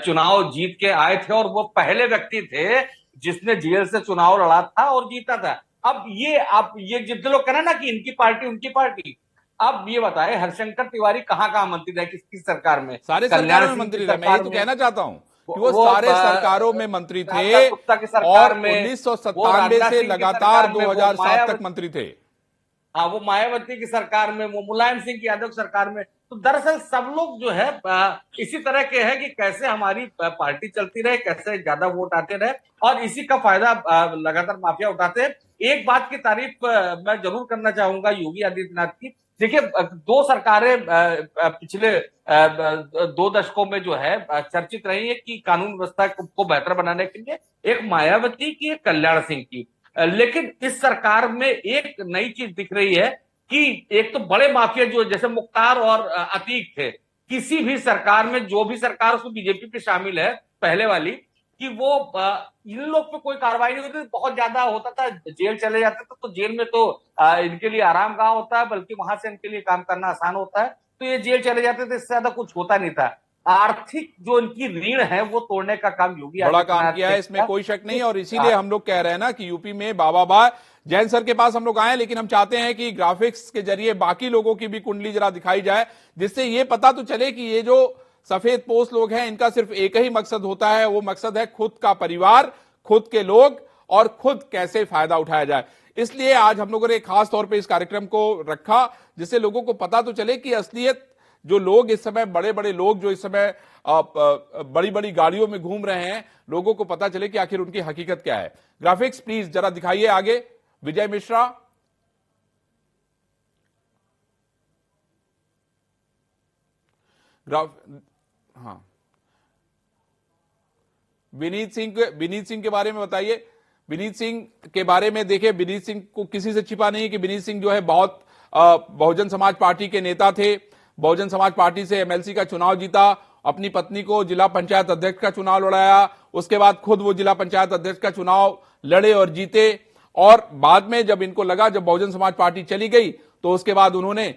चुनाव जीत के आए थे, और वो पहले व्यक्ति थे जिसने जेल से चुनाव लड़ा था और जीता था। अब ये जितने लोग कह रहे हैं ना कि इनकी पार्टी उनकी पार्टी, अब ये बताए हरिशंकर तिवारी कहाँ कहाँ मंत्री रहे, किसकी सरकार में? सारे कल्याण सरकारों में सिंह की मंत्री रहे। मैं सरकार ये तो में, कहना चाहता हूं कि वो वो सारे सरकारों में मंत्री थे, राजा गुप्ता की सरकार और में, 1997 राजनाथ से सिंह की लगातार सरकार में, वो 2007 तक मंत्री थे। हाँ, वो मायावती की सरकार में, वो मुलायम सिंह की यादव की सरकार में। तो दरअसल सब लोग जो है इसी तरह के हैं कि कैसे हमारी पार्टी चलती रहे, कैसे ज्यादा वोट आते रहे, और इसी का फायदा लगातार माफिया उठाते हैं। एक बात की तारीफ मैं जरूर करना चाहूंगा योगी आदित्यनाथ की, देखिए, दो सरकारें पिछले 2 दशकों में जो है चर्चित रही है कि कानून व्यवस्था को बेहतर बनाने के लिए, एक मायावती की, एक कल्याण सिंह की। लेकिन इस सरकार में एक नई चीज दिख रही है कि एक तो बड़े माफिया जो जैसे मुख्तार और अतीक थे, किसी भी सरकार में, जो भी सरकार उसमें बीजेपी पे शामिल है पहले वाली, कि वो इन लोग पे कोई कार्रवाई नहीं होती, बहुत ज्यादा होता था, जेल चले जाते थे, तो जेल में तो इनके लिए आराम गांव होता है, बल्कि वहां से इनके लिए काम करना आसान होता है, तो ये जेल चले जाते थे, इससे ज्यादा कुछ होता नहीं था। आर्थिक जो इनकी रीढ़ है वो तोड़ने का काम योगी बड़ा काम आदित्यनाथ किया ने है, इसमें कोई शक नहीं। और किया। इसीलिए हम लोग कह रहे हैं ना कि यूपी में बाबा जैन सर के पास हम लोग आए, लेकिन हम चाहते हैं कि ग्राफिक्स के जरिए बाकी लोगों की भी कुंडली जरा दिखाई जाए, जिससे ये पता तो चले कि ये जो सफेद पोस्ट लोग हैं, इनका सिर्फ एक ही मकसद होता है, वो मकसद है खुद का परिवार, खुद के लोग, और खुद कैसे फायदा उठाया जाए। इसलिए आज हम लोगों ने खास तौर पर इस कार्यक्रम को रखा, जिससे लोगों को पता तो चले कि असलियत जो लोग इस समय, बड़े बड़े लोग जो इस समय बड़ी बड़ी गाड़ियों में घूम रहे हैं, लोगों को पता चले कि आखिर उनकी हकीकत क्या है। ग्राफिक्स प्लीज जरा दिखाइए आगे। विजय मिश्रा, हाँ, विनीत सिंह के बारे में बताइए। विनीत सिंह के बारे में देखिए, विनीत सिंह को किसी से छिपा नहीं कि विनीत सिंह जो है बहुत बहुजन समाज पार्टी के नेता थे। बहुजन समाज पार्टी से एमएलसी का चुनाव जीता, अपनी पत्नी को जिला पंचायत अध्यक्ष का चुनाव लड़ाया, उसके बाद खुद वो जिला पंचायत अध्यक्ष का चुनाव लड़े और जीते। और बाद में जब इनको लगा, जब बहुजन समाज पार्टी चली गई, तो उसके बाद उन्होंने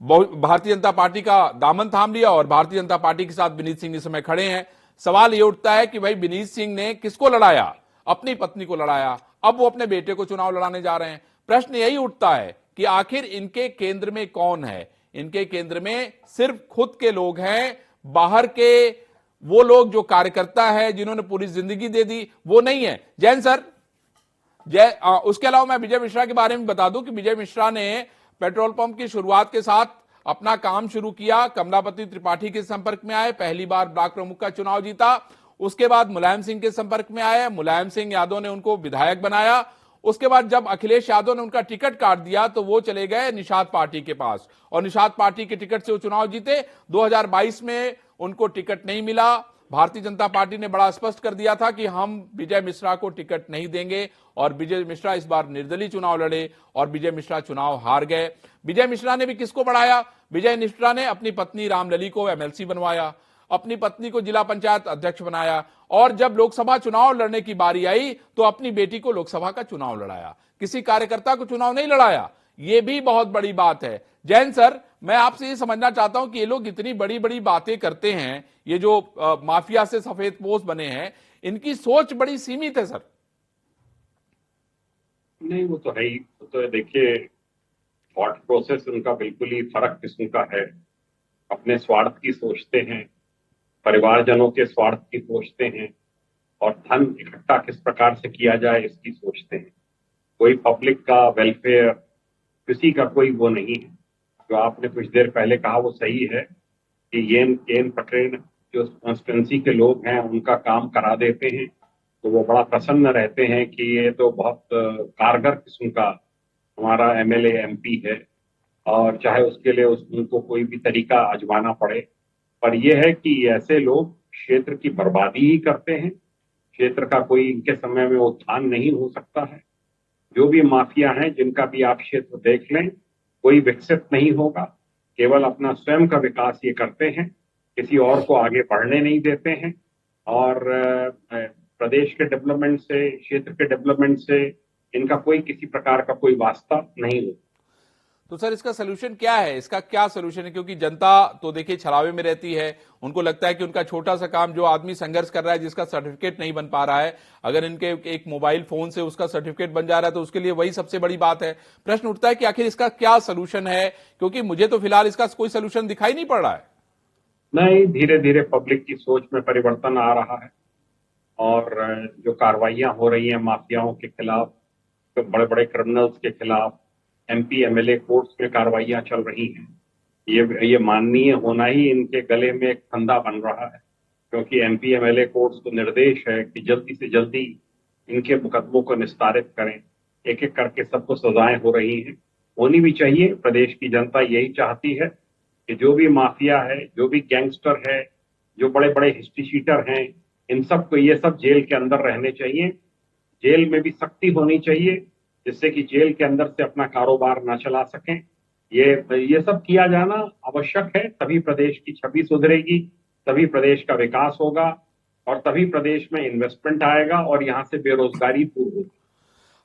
भारतीय जनता पार्टी का दामन थाम लिया और भारतीय जनता पार्टी के साथ विनीत सिंह इस समय खड़े हैं। सवाल यह उठता है कि भाई विनीत सिंह ने किसको लड़ाया? अपनी पत्नी को लड़ाया। अब वो अपने बेटे को चुनाव लड़ाने जा रहे हैं। प्रश्न यही उठता है कि आखिर इनके केंद्र में कौन है? इनके केंद्र में सिर्फ खुद के लोग हैं, बाहर के वो लोग जो कार्यकर्ता है, जिन्होंने पूरी जिंदगी दे दी, वो नहीं है। जैन सर, उसके अलावा मैं विजय मिश्रा के बारे में बता दूं कि विजय मिश्रा ने पेट्रोल पंप की शुरुआत के साथ अपना काम शुरू किया, कमलापति त्रिपाठी के संपर्क में आए, पहली बार ब्लॉक प्रमुख का चुनाव जीता, उसके बाद मुलायम सिंह के संपर्क में आए, मुलायम सिंह यादव ने उनको विधायक बनाया, उसके बाद जब अखिलेश यादव ने उनका टिकट काट दिया तो वो चले गए निषाद पार्टी के पास, और निषाद पार्टी के टिकट से वो चुनाव जीते। 2022 में उनको टिकट नहीं मिला। भारतीय जनता पार्टी ने बड़ा स्पष्ट कर दिया था कि हम विजय मिश्रा को टिकट नहीं देंगे, और विजय मिश्रा इस बार निर्दलीय चुनाव लड़े और विजय मिश्रा चुनाव हार गए। विजय मिश्रा ने भी किसको बढ़ाया? विजय मिश्रा ने अपनी पत्नी रामलली को एमएलसी बनवाया, अपनी पत्नी को जिला पंचायत अध्यक्ष बनाया, और जब लोकसभा चुनाव लड़ने की बारी आई तो अपनी बेटी को लोकसभा का चुनाव लड़ाया। किसी कार्यकर्ता को चुनाव नहीं लड़ाया। यह भी बहुत बड़ी बात है। जैन सर, मैं आपसे ये समझना चाहता हूं कि ये लोग इतनी बड़ी बड़ी बातें करते हैं, ये जो माफिया से सफेद पोस्ट बने हैं, इनकी सोच बड़ी सीमित है सर। नहीं, वो तो है ही। तो देखिए, थॉट प्रोसेस उनका बिल्कुल ही फर्क किस्म का है। अपने स्वार्थ की सोचते हैं, परिवारजनों के स्वार्थ की सोचते हैं, और धन इकट्ठा किस प्रकार से किया जाए इसकी सोचते हैं। कोई पब्लिक का वेलफेयर, किसी का कोई वो नहीं है। जो आपने कुछ देर पहले कहा वो सही है कि येन पटेल जो कॉन्स्टिट्यूंसी के लोग हैं उनका काम करा देते हैं, तो वो बड़ा प्रसन्न रहते हैं कि ये तो बहुत कारगर किस्म का हमारा एमएलए एमपी है, और चाहे उसके लिए उनको कोई भी तरीका आजमाना पड़े। पर यह है कि ऐसे लोग क्षेत्र की बर्बादी ही करते हैं। क्षेत्र का कोई इनके समय में उत्थान नहीं हो सकता है। जो भी माफिया हैं, जिनका भी आप क्षेत्र देख लें, कोई विकसित नहीं होगा। केवल अपना स्वयं का विकास ये करते हैं, किसी और को आगे बढ़ने नहीं देते हैं, और प्रदेश के डेवलपमेंट से, क्षेत्र के डेवलपमेंट से इनका कोई किसी प्रकार का कोई वास्ता नहीं होता। तो सर, इसका सोल्यूशन क्या है? इसका क्या सोल्यूशन है? क्योंकि जनता तो देखिए छलावे में रहती है, उनको लगता है कि उनका छोटा सा काम, जो आदमी संघर्ष कर रहा है, जिसका सर्टिफिकेट नहीं बन पा रहा है, अगर इनके एक मोबाइल फोन से उसका सर्टिफिकेट बन जा रहा है तो उसके लिए वही सबसे बड़ी बात है। प्रश्न उठता है कि आखिर इसका क्या सोल्यूशन है? क्योंकि मुझे तो फिलहाल इसका कोई सोल्यूशन दिखाई नहीं पड़ रहा है। नहीं, धीरे धीरे पब्लिक की सोच में परिवर्तन आ रहा है, और जो कार्रवाइयां हो रही हैं माफियाओं के खिलाफ, तो बड़े बड़े क्रिमिनल्स के खिलाफ एमपी एमएलए कोर्ट्स में कार्रवाइयां चल रही हैं। ये माननीय होना ही इनके गले में एक फंदा बन रहा है, क्योंकि एमपी एमएलए कोर्ट्स को निर्देश है कि जल्दी से जल्दी इनके मुकदमों को निस्तारित करें। एक एक करके सबको सजाएं हो रही हैं, होनी भी चाहिए। प्रदेश की जनता यही चाहती है कि जो भी माफिया है, जो भी गैंगस्टर है, जो बड़े बड़े हिस्ट्री शीटर हैं, इन सबको ये सब जेल के अंदर रहने चाहिए। जेल में भी सख्ती होनी चाहिए जिससे कि जेल के अंदर से अपना कारोबार ना चला सकें। ये सब किया जाना आवश्यक है, तभी प्रदेश की छवि सुधरेगी, तभी प्रदेश का विकास होगा और तभी प्रदेश में इन्वेस्टमेंट आएगा और यहाँ से बेरोजगारी दूर होगी।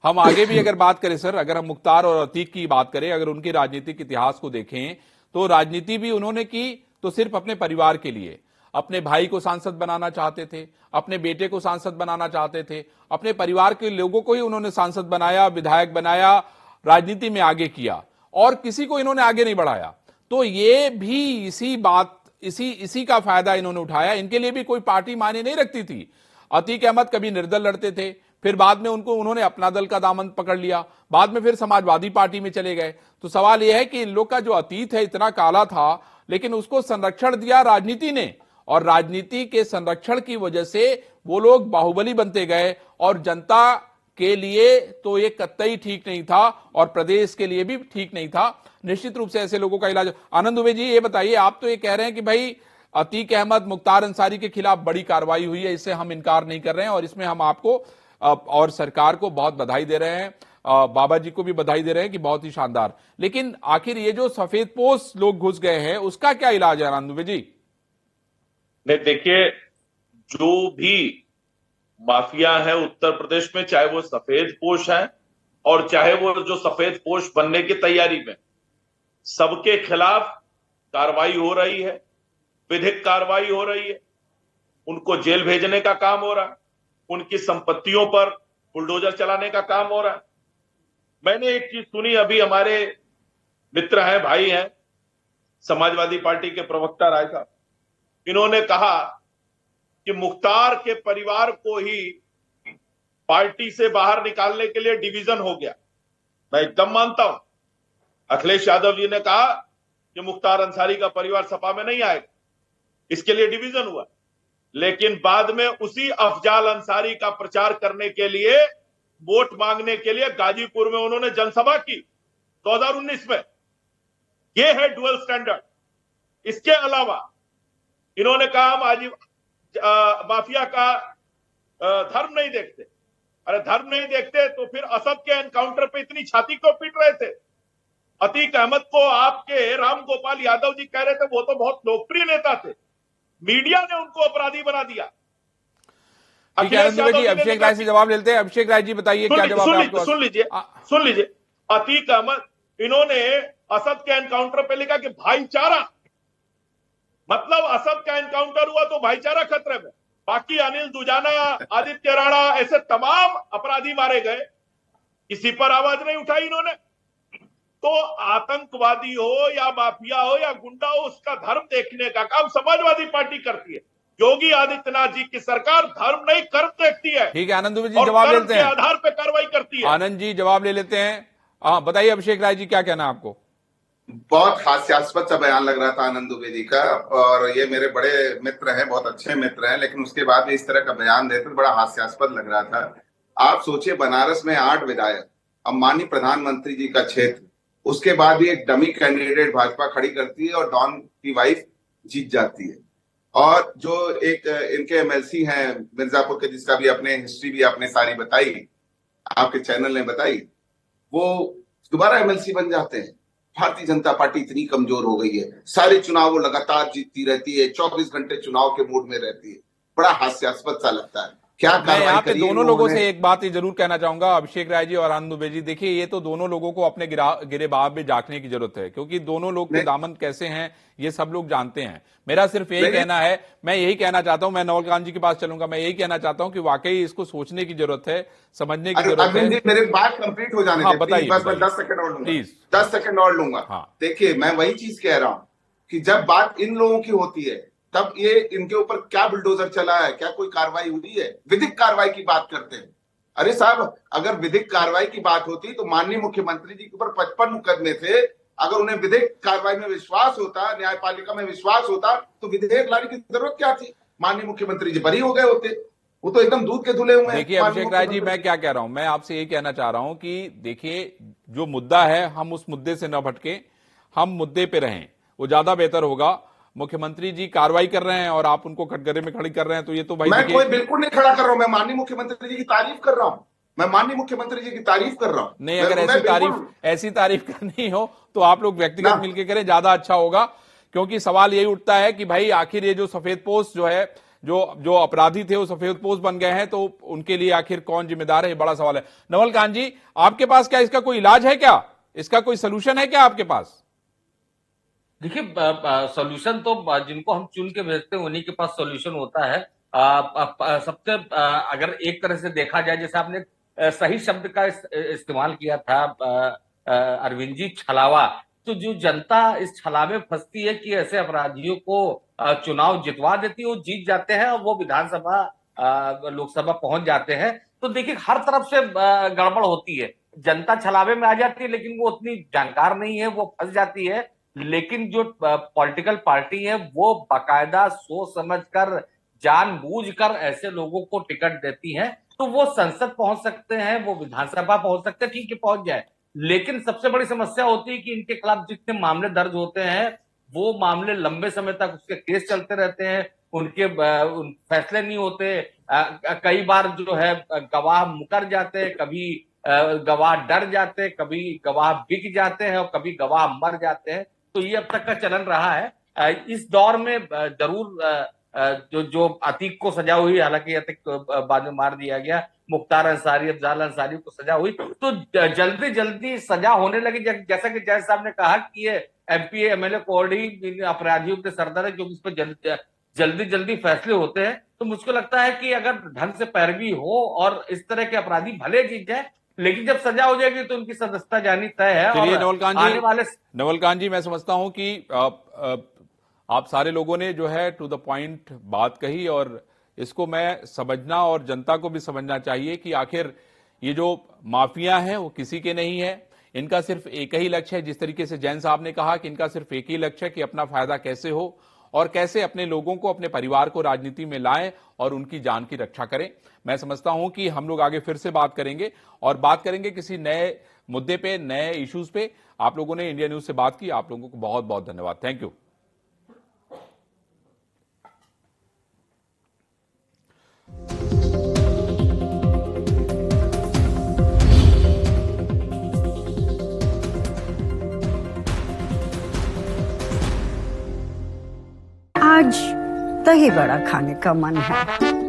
हम आगे भी अगर बात करें सर, अगर हम मुख्तार और अतीक की बात करें, अगर उनकी राजनीतिक इतिहास को देखें तो राजनीति भी उन्होंने की तो सिर्फ अपने परिवार के लिए। अपने भाई को सांसद बनाना चाहते थे, अपने बेटे को सांसद बनाना चाहते थे, अपने परिवार के लोगों को ही उन्होंने सांसद बनाया, विधायक बनाया, राजनीति में आगे किया और किसी को इन्होंने आगे नहीं बढ़ाया। तो ये भी इसी का फायदा इन्होंने उठाया। इनके लिए भी कोई पार्टी मायने नहीं रखती थी। अतीक अहमद कभी निर्दल लड़ते थे, फिर बाद में उन्होंने अपना दल का दामन पकड़ लिया, बाद में फिर समाजवादी पार्टी में चले गए। तो सवाल यह है कि इन लोग का जो अतीत है इतना काला था, लेकिन उसको संरक्षण दिया राजनीति ने, और राजनीति के संरक्षण की वजह से वो लोग बाहुबली बनते गए और जनता के लिए तो ये कतई ठीक नहीं था और प्रदेश के लिए भी ठीक नहीं था। निश्चित रूप से ऐसे लोगों का इलाज। आनंद दुबे जी, ये बताइए, आप तो ये कह रहे हैं कि भाई अतीक अहमद, मुख्तार अंसारी के खिलाफ बड़ी कार्रवाई हुई है, इससे हम इनकार नहीं कर रहे हैं और इसमें हम आपको और सरकार को बहुत बधाई दे रहे हैं, बाबा जी को भी बधाई दे रहे हैं कि बहुत ही शानदार। लेकिन आखिर ये जो सफेद पोश लोग घुस गए हैं, उसका क्या इलाज है आनंद दुबे जी? नहीं, देखिए, जो भी माफिया है उत्तर प्रदेश में, चाहे वो सफेद पोश है और चाहे वो जो सफेद पोश बनने की तैयारी में, सबके खिलाफ कार्रवाई हो रही है, विधिक कार्रवाई हो रही है। उनको जेल भेजने का काम हो रहा है, उनकी संपत्तियों पर बुलडोजर चलाने का काम हो रहा है। मैंने एक चीज सुनी, अभी हमारे मित्र हैं, भाई हैं, समाजवादी पार्टी के प्रवक्ता राय साहब, इन्होंने कहा कि मुख्तार के परिवार को ही पार्टी से बाहर निकालने के लिए डिवीजन हो गया। मैं एकदम मानता हूं। अखिलेश यादव जी ने कहा कि मुख्तार अंसारी का परिवार सपा में नहीं आएगा, इसके लिए डिवीजन हुआ। लेकिन बाद में उसी अफजाल अंसारी का प्रचार करने के लिए, वोट मांगने के लिए गाजीपुर में उन्होंने जनसभा की 2019 में। यह है डुअल स्टैंडर्ड। इसके अलावा इन्होंने कहा हम माफिया का धर्म नहीं देखते। अरे धर्म नहीं देखते तो फिर असद के एनकाउंटर पे इतनी छाती क्यों पीट रहे थे? अतीक अहमद को आपके राम गोपाल यादव जी कह रहे थे वो तो बहुत लोकप्रिय नेता थे, मीडिया ने उनको अपराधी बना दिया। अभिषेक राय से जवाब लेते हैं। अभिषेक राय जी, बताइए क्या जवाब है आपके पास? सुन लीजिए। अतीक अहमद, इन्होंने असद के एनकाउंटर पे लिखा कि भाईचारा, मतलब असद का एनकाउंटर हुआ तो भाईचारा खतरे में। बाकी अनिल दुजाना, आदित्य राणा, ऐसे तमाम अपराधी मारे गए, किसी पर आवाज नहीं उठाई इन्होंने। तो आतंकवादी हो या माफिया हो या गुंडा हो, उसका धर्म देखने का काम समाजवादी पार्टी करती है। योगी आदित्यनाथ जी की सरकार धर्म नहीं कर्म देखती है। ठीक है, आनंद दुबे जी जवाब ले लेते हैं, आधार पर कार्रवाई करती है। आनंद जी जवाब ले लेते हैं। हाँ बताइए अभिषेक राय जी, क्या कहना है आपको? बहुत हास्यास्पद सा बयान लग रहा था आनंद दुबे जी का, और ये मेरे बड़े मित्र हैं, बहुत अच्छे मित्र हैं, लेकिन उसके बाद भी इस तरह का बयान देते बड़ा हास्यास्पद लग रहा था। आप सोचिए, बनारस में 8 विधायक, अब माननीय प्रधानमंत्री जी का क्षेत्र, उसके बाद भी एक डमी कैंडिडेट भाजपा खड़ी करती है और डॉन की वाइफ जीत जाती है। और जो एक इनके एमएलसी हैं मिर्जापुर के, जिसका भी अपने हिस्ट्री भी आपने सारी बताई, आपके चैनल ने बताई, वो दोबारा एमएलसी बन जाते हैं। भारतीय जनता पार्टी इतनी कमजोर हो गई है, सारे चुनाव वो लगातार जीतती रहती है, 24 घंटे चुनाव के मूड में रहती है। बड़ा हास्यास्पद सा लगता है। क्या मैं यहाँ पे दोनों लोगों से एक बात जरूर कहना चाहूंगा, अभिषेक राय जी और आनंद दुबे जी, देखिए ये तो दोनों लोगों को अपने गिरेबान में झांकने की जरूरत है, क्योंकि दोनों लोग के दामन कैसे हैं ये सब लोग जानते हैं। मेरा सिर्फ यही कहना है, मैं यही कहना चाहता हूँ, मैं नवलकांत जी के पास चलूंगा, मैं यही कहना चाहता हूँ कि वाकई इसको सोचने की जरूरत है, समझने की जरूरत है। मेरे बात कंप्लीट हो जाने हाँ, बताइए, बस मैं 10 सेकंड और लूंगा, प्लीज 10 सेकंड और लूंगा। हाँ। देखिए, मैं वही चीज कह रहा हूँ कि जब बात इन लोगों की होती है तब ये इनके ऊपर क्या बुलडोजर चला है, क्या कोई कार्रवाई हुई है? विधिक कार्रवाई की बात करते हैं। अरे साहब, अगर विधिक कार्रवाई की बात होती तो माननीय मुख्यमंत्री जी के ऊपर 55 मुकदमे थे। अगर उन्हें विधिक कार्रवाई में विश्वास होता, न्यायपालिका में विश्वास होता, तो विधेयक लाने की जरूरत क्या थी? माननीय मुख्यमंत्री जी बरी हो गए होते। वो तो एकदम दूध के धुले हुए हैं। देखिए अभिषेक राय जी, मैं क्या कह रहा हूं, मैं आपसे यही कहना चाह रहा हूं कि देखिए जो मुद्दा है हम उस मुद्दे से न भटके, हम मुद्दे पे रहें, वो ज्यादा बेहतर होगा। मुख्यमंत्री जी कार्रवाई कर रहे हैं और आप उनको कटघरे में खड़ी कर रहे हैं, तो ये तो भाई मैं कोई बिल्कुल नहीं खड़ा कर रहा हूं, मैं माननीय मुख्यमंत्री जी की तारीफ कर रहा हूं, मैं माननीय मुख्यमंत्री जी की तारीफ कर रहा हूं। नहीं, अगर ऐसी तारीफ करनी हो तो आप लोग व्यक्तिगत मिलकर करें, ज्यादा अच्छा होगा। क्योंकि सवाल यही उठता है कि भाई आखिर ये जो सफेद पोस्ट जो है, जो अपराधी थे वो सफेद पोस्ट बन गए हैं, तो उनके लिए आखिर कौन जिम्मेदार है, ये बड़ा सवाल है। नवल कांत जी, आपके पास क्या इसका कोई इलाज है, क्या इसका कोई सोल्यूशन है क्या आपके पास? देखिए, सॉल्यूशन तो जिनको हम चुन के भेजते हैं उन्हीं के पास सॉल्यूशन होता है। सबसे अगर एक तरह से देखा जाए, जैसे आपने सही शब्द का इस्तेमाल किया था अरविंद जी, छलावा, तो जो जनता इस छलावे फंसती है कि ऐसे अपराधियों को चुनाव जितवा देती है, वो जीत जाते हैं और वो विधानसभा लोकसभा पहुंच जाते हैं। तो देखिए, हर तरफ से गड़बड़ होती है, जनता छलावे में आ जाती है, लेकिन वो उतनी जानकार नहीं है, वो फंस जाती है। लेकिन जो पॉलिटिकल पार्टी है वो बाकायदा सोच समझकर, जानबूझकर ऐसे लोगों को टिकट देती है, तो वो संसद पहुंच सकते हैं, वो विधानसभा पहुंच सकते हैं, ठीक है पहुंच जाए। लेकिन सबसे बड़ी समस्या होती है कि इनके खिलाफ जितने मामले दर्ज होते हैं वो मामले लंबे समय तक उसके केस चलते रहते हैं, उनके फैसले नहीं होते। कई बार जो है गवाह मुकर जाते हैं, कभी गवाह डर जाते हैं, कभी गवाह बिक जाते हैं और कभी गवाह मर जाते हैं। तो ये अब तक का चलन रहा है। इस दौर में जरूर जो अतीक को सजा हुई, हालांकि अतीक बाद में मार दिया गया, मुख्तार अंसारी, अफजाल अंसारी को सजा हुई, तो जल्दी जल्दी सजा होने लगी। जैसा कि जज साहब ने कहा कि ये एमपी एमएलए कोड ही अपराधियों के सरदर है, क्योंकि इस पर जल्दी जल्दी फैसले होते हैं। तो मुझको लगता है कि अगर ढंग से पैरवी हो और इस तरह के अपराधी भले जीत जाए, लेकिन जब सजा हो जाएगी तो उनकी सदस्यता जानी तय है। चलिए और नवल कांत जी, मैं समझता हूं कि आप सारे लोगों ने जो है टू द पॉइंट बात कही, और इसको मैं समझना और जनता को भी समझना चाहिए कि आखिर ये जो माफिया हैं वो किसी के नहीं है, इनका सिर्फ एक ही लक्ष्य है। जिस तरीके से जैन साहब ने कहा कि इनका सिर्फ एक ही लक्ष्य है कि अपना फायदा कैसे हो और कैसे अपने लोगों को, अपने परिवार को राजनीति में लाएं और उनकी जान की रक्षा करें। मैं समझता हूं कि हम लोग आगे फिर से बात करेंगे और बात करेंगे किसी नए मुद्दे पे, नए इश्यूज पे। आप लोगों ने इंडिया न्यूज से बात की, आप लोगों को बहुत बहुत धन्यवाद। Thank you. आज दही बड़ा खाने का मन है।